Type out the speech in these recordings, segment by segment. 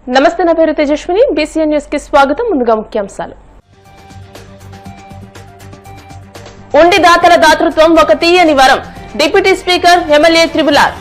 నమస్తే, నా పేరు తేజస్విని. బీసీఎన్ న్యూస్ కి స్వాగతం. ముందుగా ముఖ్యాంశాలు. ఉండి దాతల దాతృత్వం ఒక తీయని వరం. Deputy speaker MLA త్రిబులార్.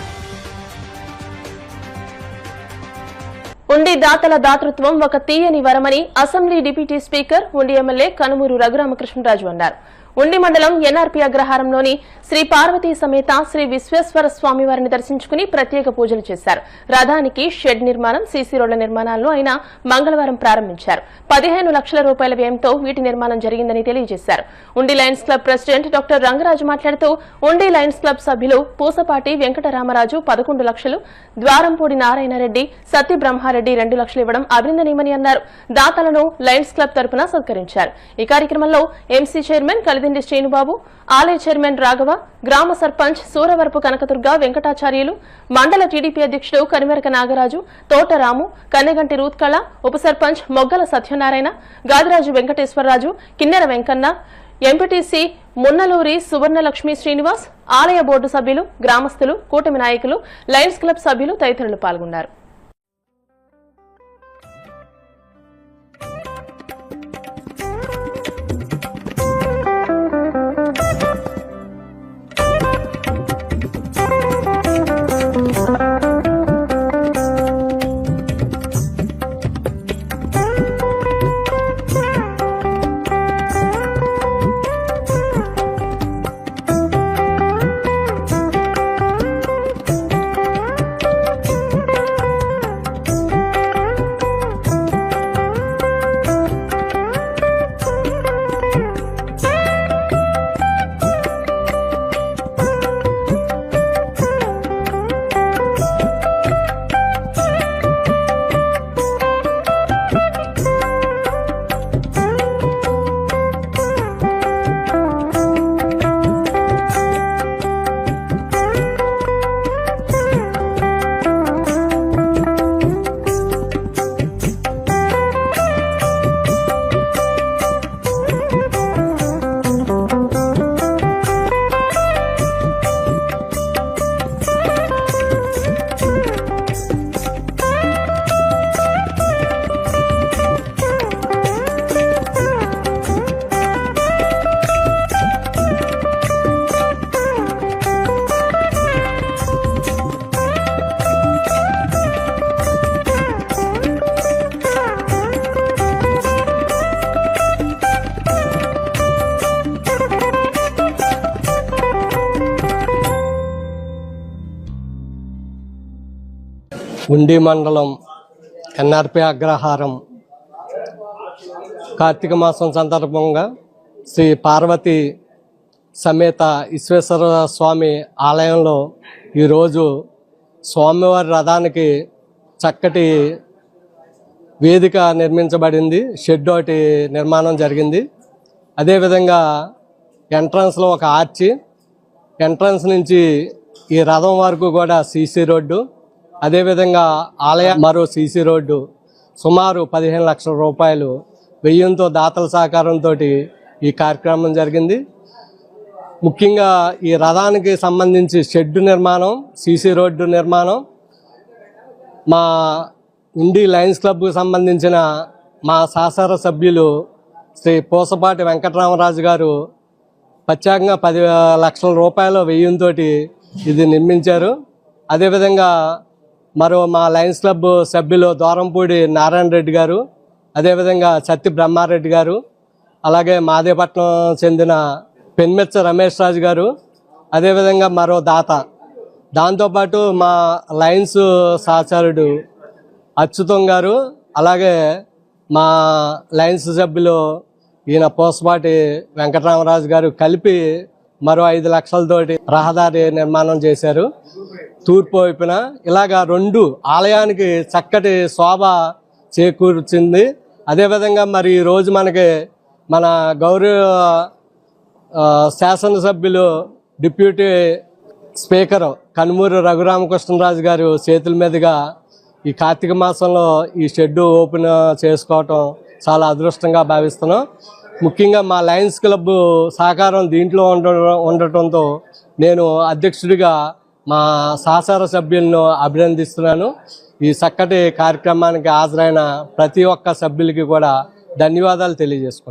ఉండి దాతల దాతృత్వం ఒక తీయని వరమని అసెంబ్లీ డిప్యూటీ స్పీకర్ ఉండి ఎమ్మెల్యే కనుమూరు రఘురామకృష్ణరాజు అన్నారు. ఉండి మండలం ఎన్ఆర్పీ అగ్రహారంలోని శ్రీ పార్వతీ సమేత శ్రీ విశ్వేశ్వర స్వామి వారిని దర్శించుకుని ప్రత్యేక పూజలు చేశారు. రథానికి షెడ్ నిర్మాణం, సీసీ రోడ్ల నిర్మాణాలను ఆయన మంగళవారం ప్రారంభించారు. 15 లక్షల రూపాయల వ్యయంతో వీటి నిర్మాణం జరిగిందని తెలియజేశారు. ఉండి Lions club president doctor Rangaraju మాట్లాడుతూ ఉండి లయన్స్ క్లబ్ సభ్యులు పూసపాటి వెంకటరామరాజు 11 లక్షలు, ద్వారంపూడి నారాయణరెడ్డి, సత్య బ్రహ్మారెడ్డి 2 లక్షలు ఇవ్వడం అభినందనీయమని అన్నారు. దాతలను లయన్స్ క్లబ్ తరపున సత్కరించారు. ఈ కార్యక్రమంలో ఎంసీ చైర్మన్ కలిదిండి శ్రీనుబాబు, ఆలయ చైర్మన్ రాఘవ, గ్రామ సర్పంచ్ సూరవరపు కనకదుర్గ వెంకటాచార్యులు, మండల టీడీపీ అధ్యక్షుడు కనిమెరక నాగరాజు, తోటరాము, కన్నెగంటి రూత్కళ, ఉప సర్పంచ్ మొగ్గల సత్యనారాయణ, గాదిరాజు వెంకటేశ్వరరాజు, కిన్నెర వెంకన్న, ఎంపీటీసీ మున్నలూరి సువర్ణలక్ష్మి శ్రీనివాస్, ఆలయ బోర్డు సభ్యులు, గ్రామస్తులు, కూటమి నాయకులు, లయన్స్ క్లబ్ సభ్యులు తదితరులు పాల్గొన్నారు. ఉండి మండలం ఎన్ఆర్పీ అగ్రహారం కార్తీక మాసం సందర్భంగా శ్రీ పార్వతీ సమేత విశ్వేశ్వర స్వామి ఆలయంలో ఈరోజు స్వామివారి రథానికి చక్కటి వేదిక నిర్మించబడింది. షెడ్ ఒకటి నిర్మాణం జరిగింది. అదేవిధంగా ఎంట్రన్స్లో ఒక ఆర్చి, ఎంట్రన్స్ నుంచి ఈ రథం వరకు కూడా సీసీ రోడ్డు, అదేవిధంగా ఆలయ మరో సీసీ రోడ్డు, సుమారు 15 లక్షల రూపాయలు వ్యయంతో దాతల సహకారంతో ఈ కార్యక్రమం జరిగింది. ముఖ్యంగా ఈ రథానికి సంబంధించి షెడ్ నిర్మాణం, సీసీ రోడ్డు నిర్మాణం మా ఉండి లయన్స్ క్లబ్కు సంబంధించిన మా శాసన సభ్యులు శ్రీ పూసపాటి వెంకటరామరాజు గారు ప్రత్యేకంగా 10 లక్షల రూపాయల వ్యయంతో ఇది నిర్మించారు. అదేవిధంగా మరో మా లయన్స్ క్లబ్ సభ్యులు ద్వారంపూడి నారాయణ రెడ్డి గారు, అదేవిధంగా సత్య బ్రహ్మారెడ్డి గారు, అలాగే మాదేపట్నం చెందిన పెన్మెచ్చ రమేష్ రాజు గారు, అదేవిధంగా మరో దాత, దాంతోపాటు మా లయన్స్ సహచరుడు అచ్యుతం గారు, అలాగే మా లయన్స్ సభ్యులు ఈయన పూసపాటి వెంకటరామరాజు గారు కలిపి మరో 5 లక్షలతోటి రహదారి నిర్మాణం చేశారు తూర్పు వైపున. ఇలాగా 2 ఆలయానికి చక్కటి శోభ చేకూర్చింది. అదేవిధంగా మరి ఈరోజు మనకి మన గౌరవ శాసనసభ్యులు డిప్యూటీ స్పీకర్ కనుమూరు రఘురామకృష్ణరాజు గారు చేతుల మీదుగా ఈ కార్తీక మాసంలో ఈ షెడ్డు ఓపెన్ చేసుకోవటం చాలా అదృష్టంగా భావిస్తున్నాం. ముఖ్యంగా మా లయన్స్ క్లబ్ సహకారం దీంట్లో ఉండటంతో నేను అధ్యక్షుడిగా మా సహచార సభ్యులను అభినందిస్తున్నాను. ఈ చక్కటి కార్యక్రమానికి హాజరైన ప్రతి ఒక్క సభ్యులకి కూడా ధన్యవాదాలు తెలియజేసుకుంటాం.